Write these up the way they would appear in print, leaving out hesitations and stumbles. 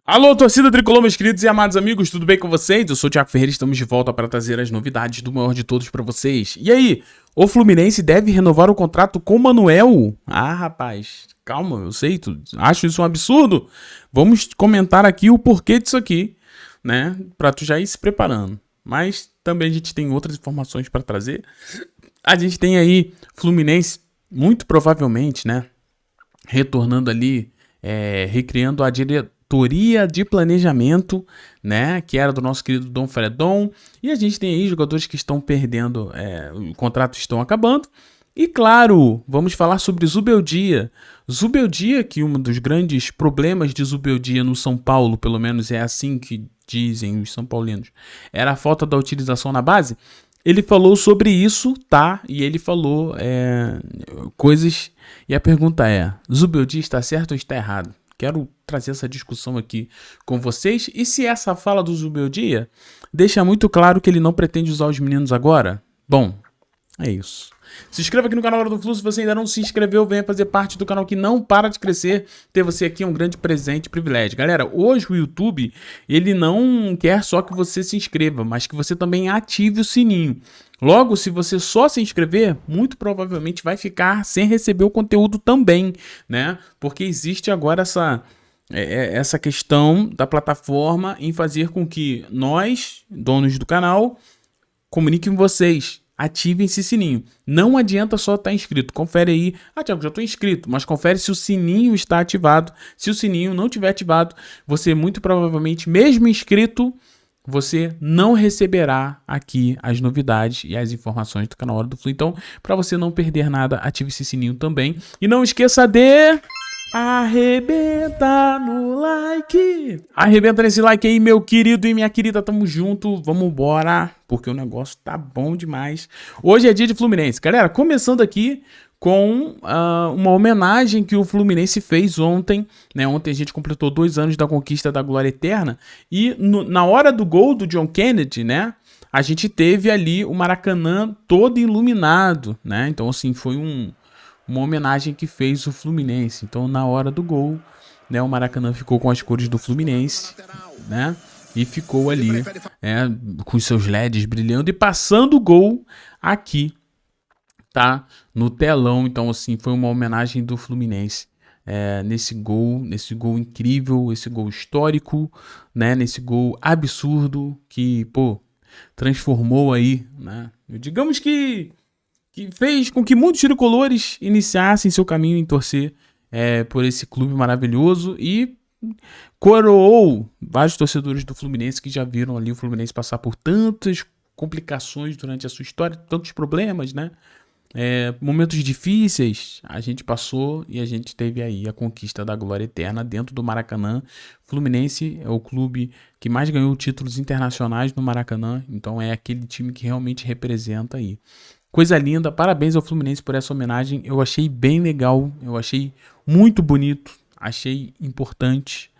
Alô, torcida tricolor, meus queridos e amados amigos, tudo bem com vocês? Eu sou o Thiago Ferreira e estamos de volta para trazer as novidades do maior de todos para vocês. E aí, o Fluminense deve renovar o contrato com o Manuel? Ah, rapaz, calma, eu sei, acho isso um absurdo. Vamos comentar aqui o porquê disso aqui, né? Para tu já ir se preparando. Mas também a gente tem outras informações para trazer. A gente tem aí Fluminense, muito provavelmente, né? Retornando ali, recriando a diretoria de planejamento, né, que era do nosso querido Dom Fredon, e a gente tem aí jogadores que estão perdendo, o contrato estão acabando, e claro, vamos falar sobre Zubeldia, que um dos grandes problemas de Zubeldia no São Paulo, pelo menos é assim que dizem os são paulinos, era a falta da utilização na base. Ele falou sobre isso, tá? E ele falou coisas, e a pergunta é, Zubeldia está certo ou está errado? Quero trazer essa discussão aqui com vocês. E se essa fala do Zubeldia deixa muito claro que ele não pretende usar os meninos agora? Bom, é isso. Se inscreva aqui no canal Hora do Flu. Se você ainda não se inscreveu, venha fazer parte do canal que não para de crescer. Ter você aqui é um grande presente e privilégio. Galera, hoje o YouTube, ele não quer só que você se inscreva, mas que você também ative o sininho. Logo, se você só se inscrever, muito provavelmente vai ficar sem receber o conteúdo também, né? Porque existe agora essa questão da plataforma em fazer com que nós, donos do canal, comuniquem com vocês. Ativem esse sininho. Não adianta só estar inscrito. Confere aí. Ah, Thiago, já estou inscrito. Mas confere se o sininho está ativado. Se o sininho não estiver ativado, você muito provavelmente, mesmo inscrito, você não receberá aqui as novidades e as informações do canal Hora do Flu. Então, para você não perder nada, ative esse sininho também. E não esqueça de arrebenta no like. Arrebenta nesse like aí, meu querido e minha querida. Tamo junto. Vamos embora, porque o negócio tá bom demais. Hoje é dia de Fluminense. Galera, começando aqui com uma homenagem que o Fluminense fez ontem, né? Ontem a gente completou 2 anos da conquista da glória eterna e na hora do gol do John Kennedy, né? A gente teve ali o Maracanã todo iluminado, né? Então, assim, foi uma homenagem que fez o Fluminense. Então, na hora do gol, né? O Maracanã ficou com as cores do Fluminense, né? E ficou ali, com seus LEDs brilhando e passando o gol aqui, tá? No telão. Então, assim, foi uma homenagem do Fluminense nesse gol incrível, esse gol histórico, né? Nesse gol absurdo que, pô, transformou aí, né? Digamos que fez com que muitos tricolores iniciassem seu caminho em torcer por esse clube maravilhoso e coroou vários torcedores do Fluminense que já viram ali o Fluminense passar por tantas complicações durante a sua história, tantos problemas, né? Momentos difíceis a gente passou e a gente teve aí a conquista da glória eterna dentro do Maracanã. Fluminense é o clube que mais ganhou títulos internacionais no Maracanã, então é aquele time que realmente representa aí. Coisa linda, parabéns ao Fluminense por essa homenagem, eu achei bem legal, eu achei muito bonito, achei importante,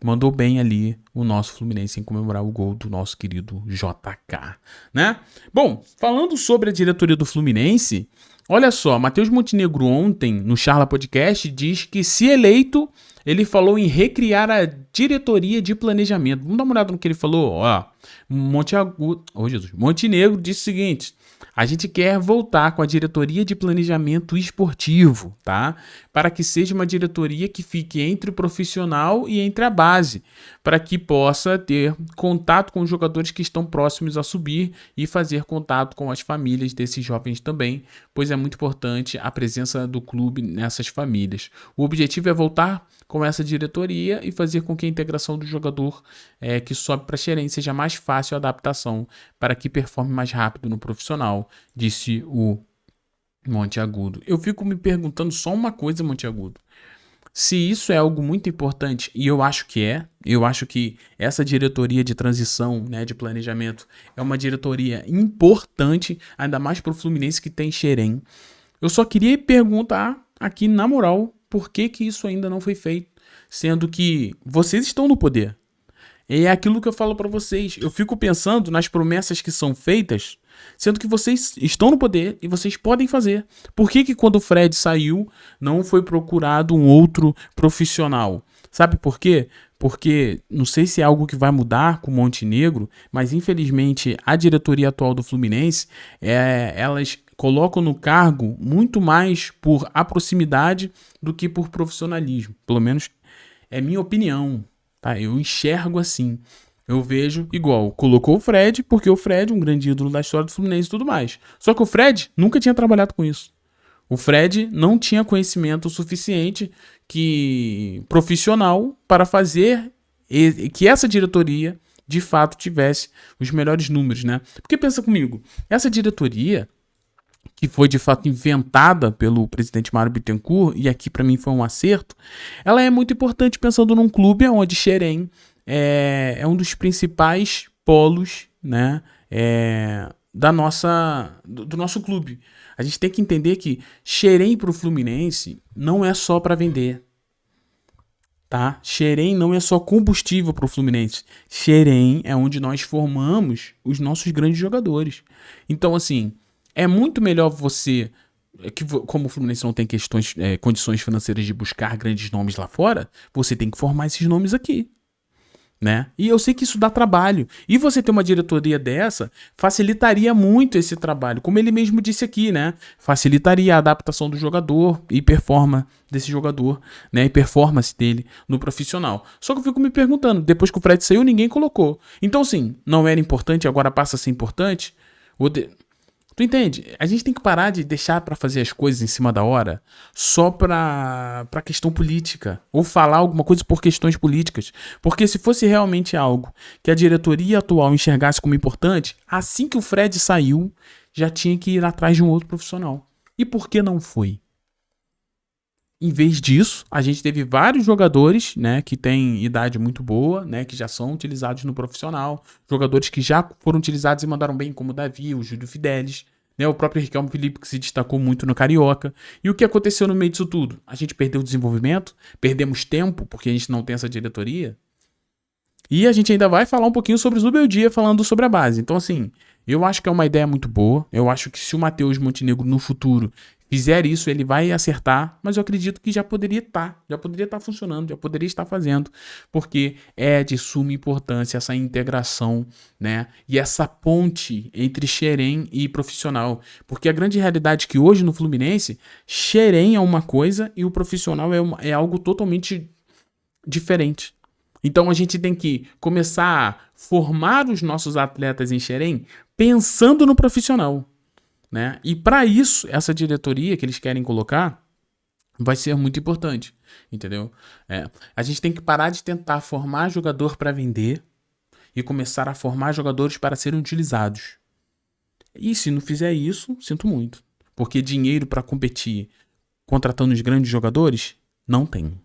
mandou bem ali o nosso Fluminense em comemorar o gol do nosso querido JK, né? Bom, falando sobre a diretoria do Fluminense, olha só, Matheus Montenegro ontem no Charla Podcast diz que se eleito, ele falou em recriar a diretoria de planejamento. Vamos dar uma olhada no que ele falou, ó. Montenegro disse o seguinte: a gente quer voltar com a diretoria de planejamento esportivo, tá? Para que seja uma diretoria que fique entre o profissional e entre a base, para que possa ter contato com os jogadores que estão próximos a subir e fazer contato com as famílias desses jovens também, pois é muito importante a presença do clube nessas famílias. O objetivo é voltar com essa diretoria e fazer com que a integração do jogador que sobe para a gerência seja mais fácil a adaptação para que performe mais rápido no profissional, disse o Monteagudo. Eu fico me perguntando só uma coisa, Monteagudo. Se isso é algo muito importante, e eu acho que essa diretoria de transição, né, de planejamento, é uma diretoria importante, ainda mais para o Fluminense que tem Xerém. Eu só queria perguntar aqui, na moral, por que isso ainda não foi feito, sendo que vocês estão no poder. É aquilo que eu falo para vocês. Eu fico pensando nas promessas que são feitas sendo que vocês estão no poder e vocês podem fazer. Por que quando o Fred saiu, não foi procurado um outro profissional? Sabe por quê? Porque não sei se é algo que vai mudar com o Montenegro, mas infelizmente a diretoria atual do Fluminense, elas colocam no cargo muito mais por a proximidade do que por profissionalismo. Pelo menos é minha opinião, tá? Eu enxergo assim. Eu vejo igual, colocou o Fred, porque o Fred é um grande ídolo da história do Fluminense e tudo mais. Só que o Fred nunca tinha trabalhado com isso. O Fred não tinha conhecimento suficiente profissional para fazer que essa diretoria de fato tivesse os melhores números, né? Porque pensa comigo, essa diretoria que foi de fato inventada pelo presidente Mário Bittencourt, e aqui para mim foi um acerto, ela é muito importante pensando num clube onde Xerém é um dos principais polos, né, do nosso clube. A gente tem que entender que Xerém para o Fluminense não é só para vender, tá? Xerém não é só combustível para o Fluminense. Xerém é onde nós formamos os nossos grandes jogadores. Então, assim, é muito melhor você, como o Fluminense não tem condições financeiras de buscar grandes nomes lá fora, você tem que formar esses nomes aqui, né? E eu sei que isso dá trabalho. E você ter uma diretoria dessa facilitaria muito esse trabalho. Como ele mesmo disse aqui, né? Facilitaria a adaptação do jogador e performance desse jogador, né? E performance dele no profissional. Só que eu fico me perguntando, depois que o Fred saiu, ninguém colocou. Então, sim, não era importante, agora passa a ser importante. Tu entende? A gente tem que parar de deixar pra fazer as coisas em cima da hora só pra questão política. Ou falar alguma coisa por questões políticas. Porque se fosse realmente algo que a diretoria atual enxergasse como importante, assim que o Fred saiu, já tinha que ir atrás de um outro profissional. E por que não foi? Em vez disso, a gente teve vários jogadores, né, que têm idade muito boa, né, que já são utilizados no profissional, jogadores que já foram utilizados e mandaram bem, como o Davi, o Júlio Fidelis, né, o próprio Riquelme Felipe, que se destacou muito no Carioca. E o que aconteceu no meio disso tudo? A gente perdeu o desenvolvimento, perdemos tempo, porque a gente não tem essa diretoria. E a gente ainda vai falar um pouquinho sobre o Zubeldia falando sobre a base. Então, assim, eu acho que é uma ideia muito boa. Eu acho que se o Matheus Montenegro no futuro fizer isso, ele vai acertar, mas eu acredito que já poderia estar funcionando, já poderia estar fazendo, porque é de suma importância essa integração, né, e essa ponte entre Xerém e profissional, porque a grande realidade é que hoje no Fluminense, Xerém é uma coisa e o profissional é algo totalmente diferente. Então a gente tem que começar a formar os nossos atletas em Xerém pensando no profissional, né? E para isso, essa diretoria que eles querem colocar vai ser muito importante, entendeu? A gente tem que parar de tentar formar jogador para vender e começar a formar jogadores para serem utilizados. E se não fizer isso, sinto muito. Porque dinheiro para competir contratando os grandes jogadores, não tem.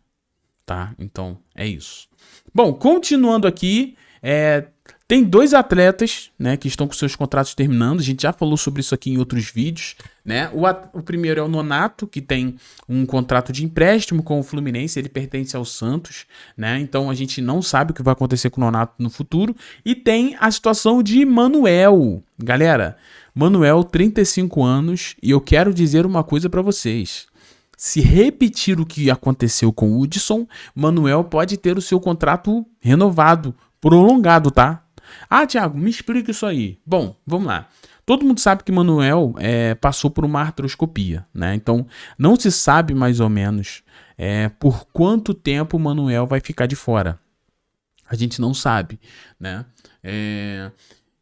Tá? Então, é isso. Bom, continuando aqui, tem dois atletas, né, que estão com seus contratos terminando. A gente já falou sobre isso aqui em outros vídeos, né? O primeiro é o Nonato, que tem um contrato de empréstimo com o Fluminense. Ele pertence ao Santos, né? Então a gente não sabe o que vai acontecer com o Nonato no futuro. E tem a situação de Manuel. Galera, Manuel, 35 anos. E eu quero dizer uma coisa pra vocês. Se repetir o que aconteceu com o Hudson, Manuel pode ter o seu contrato renovado, prolongado, tá? Ah, Thiago, me explica isso aí. Bom, vamos lá. Todo mundo sabe que Manuel passou por uma artroscopia, né? Então, não se sabe mais ou menos por quanto tempo o Manuel vai ficar de fora. A gente não sabe, né?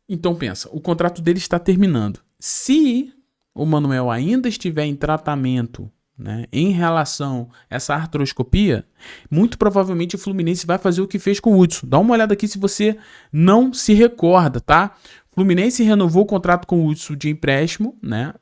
Então, pensa, o contrato dele está terminando. Se o Manuel ainda estiver em tratamento, né, em relação a essa artroscopia, muito provavelmente o Fluminense vai fazer o que fez com o Hudson. Dá uma olhada aqui se você não se recorda, tá? O Fluminense renovou o contrato com o Hudson de empréstimo, né,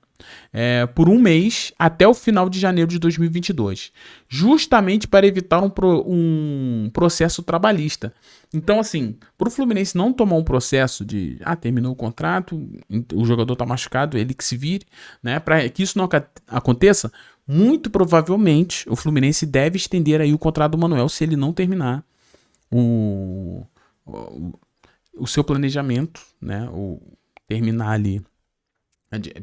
por um mês até o final de janeiro de 2022, justamente para evitar um processo trabalhista. Então, assim, para o Fluminense não tomar um processo de terminou o contrato, o jogador está machucado, ele que se vire, né, para que isso não aconteça, muito provavelmente o Fluminense deve estender aí o contrato do Manuel se ele não terminar o seu planejamento, né, ou terminar ali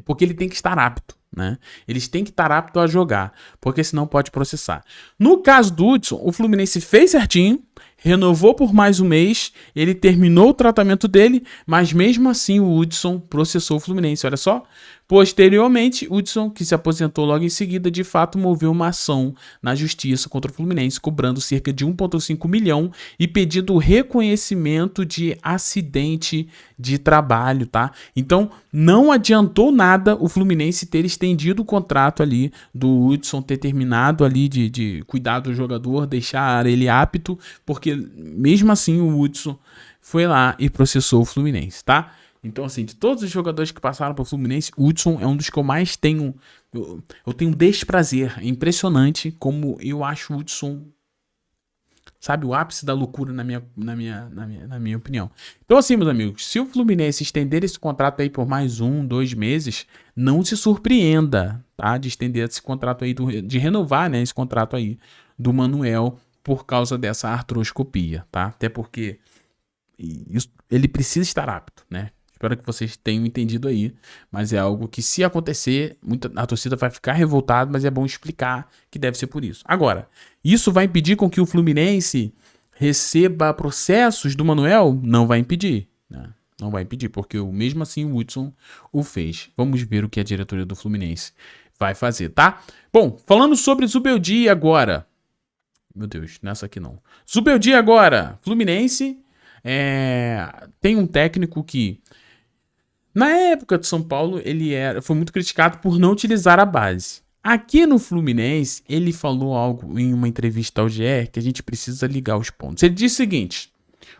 Porque ele tem que estar apto, né? Eles têm que estar aptos a jogar, porque senão pode processar. No caso do Hudson, o Fluminense fez certinho, renovou por mais um mês, ele terminou o tratamento dele, mas mesmo assim o Hudson processou o Fluminense, olha só. Posteriormente, Hudson, que se aposentou logo em seguida, de fato moveu uma ação na justiça contra o Fluminense, cobrando cerca de 1,5 milhão e pedindo reconhecimento de acidente de trabalho, tá? Então, não adiantou nada o Fluminense ter estendido o contrato ali do Hudson, ter terminado ali de cuidar do jogador, deixar ele apto, porque mesmo assim o Hudson foi lá e processou o Fluminense, tá? Então, assim, de todos os jogadores que passaram pro Fluminense, o Hudson é um dos que eu mais tenho. Eu tenho desprazer. É impressionante como eu acho o Hudson, sabe, o ápice da loucura na minha opinião. Então, assim, meus amigos, se o Fluminense estender esse contrato aí por mais 2 meses, não se surpreenda, tá? De estender esse contrato aí, de renovar, né, esse contrato aí do Manuel por causa dessa artroscopia, tá? Até porque ele precisa estar apto, né? Espero que vocês tenham entendido aí, mas é algo que, se acontecer, a torcida vai ficar revoltada, mas é bom explicar que deve ser por isso. Agora, isso vai impedir com que o Fluminense receba processos do Manuel? Não vai impedir, né? Não vai impedir, porque mesmo assim o Hudson o fez. Vamos ver o que a diretoria do Fluminense vai fazer, tá? Bom, falando sobre Zubeldia agora. Meu Deus, nessa aqui não. Zubeldia agora. Fluminense tem um técnico que, na época de São Paulo, foi muito criticado por não utilizar a base. Aqui no Fluminense, ele falou algo em uma entrevista ao GE que a gente precisa ligar os pontos. Ele disse o seguinte: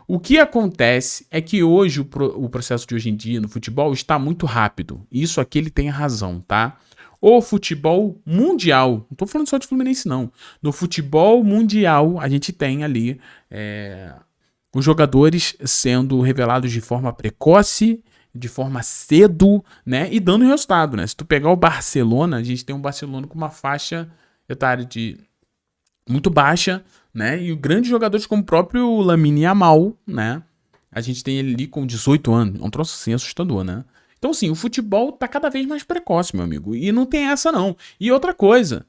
o que acontece é que hoje o processo de hoje em dia no futebol está muito rápido. Isso aqui ele tem razão, tá? O futebol mundial, não tô falando só de Fluminense não, no futebol mundial a gente tem ali os jogadores sendo revelados de forma precoce, de forma cedo, né, e dando resultado, né? Se tu pegar o Barcelona, a gente tem um Barcelona com uma faixa etária de muito baixa, né, e grandes jogadores como o próprio Lamine Yamal, né, a gente tem ele ali com 18 anos, é um troço assim assustador, né? Então, assim, o futebol tá cada vez mais precoce, meu amigo. E não tem essa, não. E outra coisa,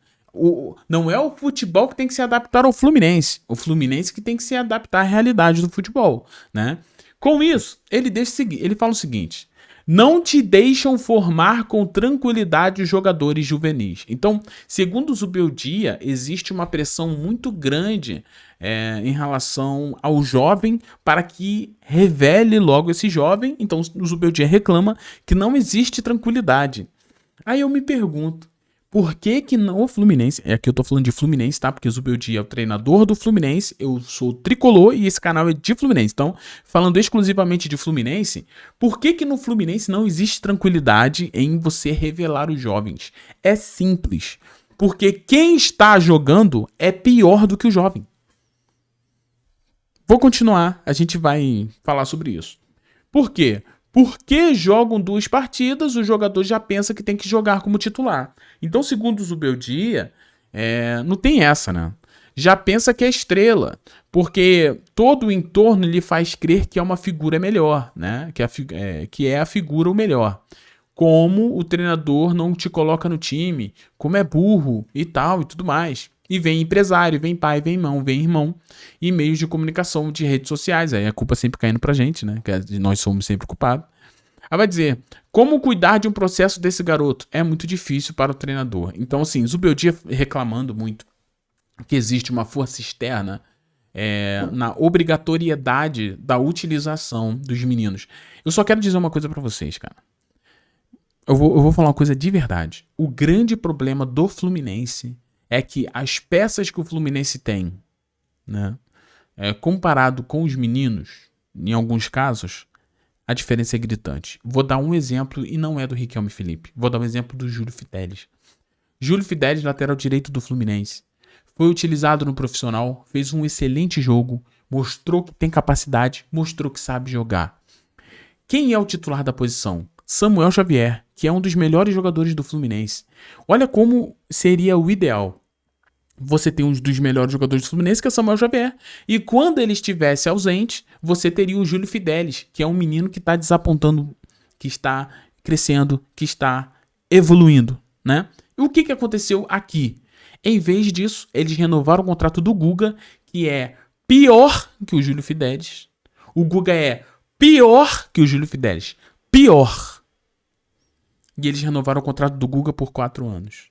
não é o futebol que tem que se adaptar ao Fluminense. O Fluminense que tem que se adaptar à realidade do futebol, né? Com isso, ele fala o seguinte: não te deixam formar com tranquilidade os jogadores juvenis. Então, segundo o Zubeldia, existe uma pressão muito grande em relação ao jovem para que revele logo esse jovem. Então, o Zubeldia reclama que não existe tranquilidade. Aí eu me pergunto, por que não o Fluminense? Aqui eu tô falando de Fluminense, tá? Porque o Zubeldia é o treinador do Fluminense, eu sou tricolor e esse canal é de Fluminense. Então, falando exclusivamente de Fluminense, por que no Fluminense não existe tranquilidade em você revelar os jovens? É simples. Porque quem está jogando é pior do que o jovem. Vou continuar, a gente vai falar sobre isso. Por quê? Porque jogam 2 partidas, o jogador já pensa que tem que jogar como titular. Então, segundo o Zubeldia, não tem essa, né? Já pensa que é estrela, porque todo o entorno lhe faz crer que é uma figura melhor, né? Que é a figura o melhor. Como o treinador não te coloca no time, como é burro e tal e tudo mais. E vem empresário, vem pai, vem irmão, e meios de comunicação de redes sociais. Aí a culpa sempre caindo pra gente, né? Que nós somos sempre culpados. Aí vai dizer, como cuidar de um processo desse garoto? É muito difícil para o treinador. Então, assim, Zubeldia reclamando muito que existe uma força externa na obrigatoriedade da utilização dos meninos. Eu só quero dizer uma coisa pra vocês, cara. Eu vou falar uma coisa de verdade. O grande problema do Fluminense é que as peças que o Fluminense tem, né, comparado com os meninos, em alguns casos, a diferença é gritante. Vou dar um exemplo, e não é do Riquelme Felipe. Vou dar um exemplo do Júlio Fidelis. Júlio Fidelis, lateral direito do Fluminense, foi utilizado no profissional, fez um excelente jogo, mostrou que tem capacidade, mostrou que sabe jogar. Quem é o titular da posição? Samuel Xavier, que é um dos melhores jogadores do Fluminense. Olha como seria o ideal. Você tem um dos melhores jogadores do Fluminense, que é Samuel Xavier. E quando ele estivesse ausente, você teria o Júlio Fidelis, que é um menino que está desapontando, crescendo, que está evoluindo, né? E o que aconteceu aqui? Em vez disso, eles renovaram o contrato do Guga, que é pior que o Júlio Fidelis. O Guga é pior que o Júlio Fidelis. Pior. E eles renovaram o contrato do Guga por 4 anos.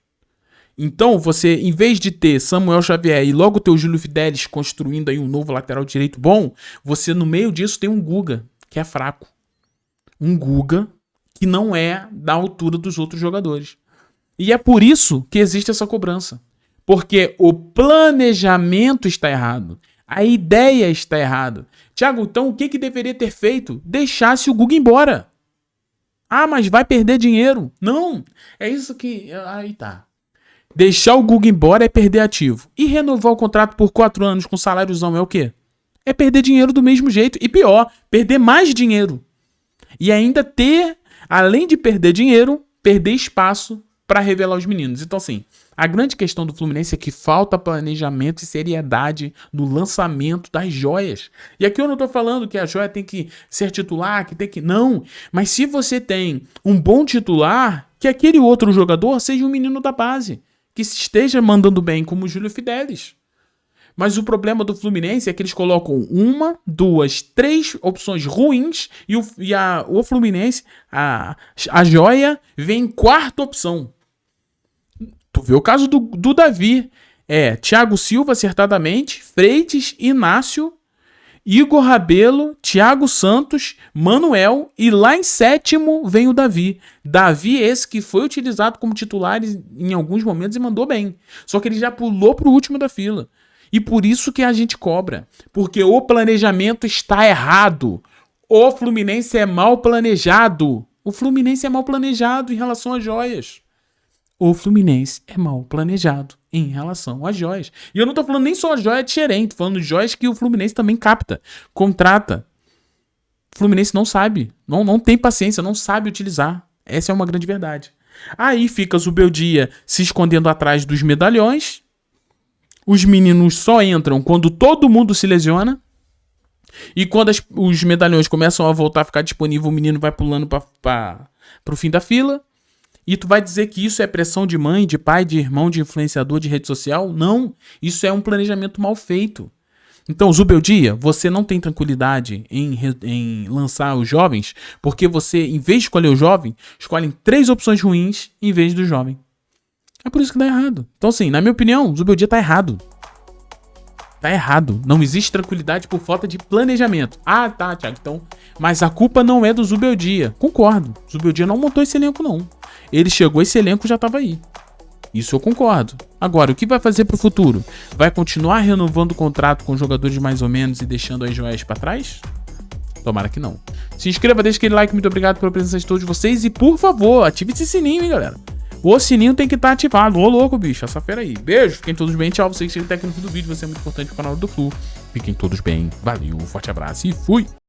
Então, você, em vez de ter Samuel Xavier e logo ter o Júlio Fidelis construindo aí um novo lateral direito bom, você no meio disso tem um Guga, que é fraco. Um Guga que não é da altura dos outros jogadores. E é por isso que existe essa cobrança. Porque o planejamento está errado. A ideia está errada. Thiago, então o que deveria ter feito? Deixasse o Guga embora. Ah, mas vai perder dinheiro. Não, é isso que... Aí tá. Deixar o Guga embora é perder ativo. E renovar o contrato por 4 anos com saláriozão é o quê? É perder dinheiro do mesmo jeito. E pior, perder mais dinheiro. E ainda ter, além de perder dinheiro, perder espaço para revelar os meninos. Então, assim, a grande questão do Fluminense é que falta planejamento e seriedade no lançamento das joias. E aqui eu não tô falando que a joia tem que ser titular, que tem que... Não, mas se você tem um bom titular, que aquele outro jogador seja um menino da base, que esteja mandando bem, como o Júlio Fidelis. Mas o problema do Fluminense é que eles colocam 1, 2, 3 opções ruins e o Fluminense, a joia, vem em 4ª opção. Tu vê o caso do Davi. É Thiago Silva, acertadamente, Freitas, Inácio, Igor Rabelo, Thiago Santos, Manuel e lá em 7º vem o Davi. Davi esse que foi utilizado como titular em alguns momentos e mandou bem. Só que ele já pulou pro último da fila. E por isso que a gente cobra. Porque o planejamento está errado. O Fluminense é mal planejado. O Fluminense é mal planejado em relação às joias. O Fluminense é mal planejado em relação às joias. E eu não tô falando nem só a joia de Xerém, tô falando de joias que o Fluminense também capta, contrata. O Fluminense não sabe, não tem paciência, não sabe utilizar. Essa é uma grande verdade. Aí fica Zubeldia se escondendo atrás dos medalhões. Os meninos só entram quando todo mundo se lesiona. E quando os medalhões começam a voltar a ficar disponível, o menino vai pulando para o fim da fila. E tu vai dizer que isso é pressão de mãe, de pai, de irmão, de influenciador, de rede social? Não, isso é um planejamento mal feito. Então, Zubeldia, você não tem tranquilidade em lançar os jovens, porque você, em vez de escolher o jovem, escolhe 3 opções ruins em vez do jovem. É por isso que dá errado. Então, assim, na minha opinião, Zubeldia tá errado. Tá errado. Não existe tranquilidade por falta de planejamento. Ah, tá, Thiago, então... Mas a culpa não é do Zubeldia. Concordo. Zubeldia não montou esse elenco, não. Ele chegou, esse elenco já tava aí. Isso eu concordo. Agora, o que vai fazer pro futuro? Vai continuar renovando o contrato com jogadores mais ou menos e deixando as joias pra trás? Tomara que não. Se inscreva, deixa aquele like. Muito obrigado pela presença de todos vocês. E, por favor, ative esse sininho, hein, galera. O sininho tem que estar ativado. Ô, louco, bicho. Essa fera aí. Beijo. Fiquem todos bem. Tchau. Você que chega até aqui no fim do vídeo. Você é muito importante pro canal do Flu. Fiquem todos bem. Valeu. Forte abraço e fui.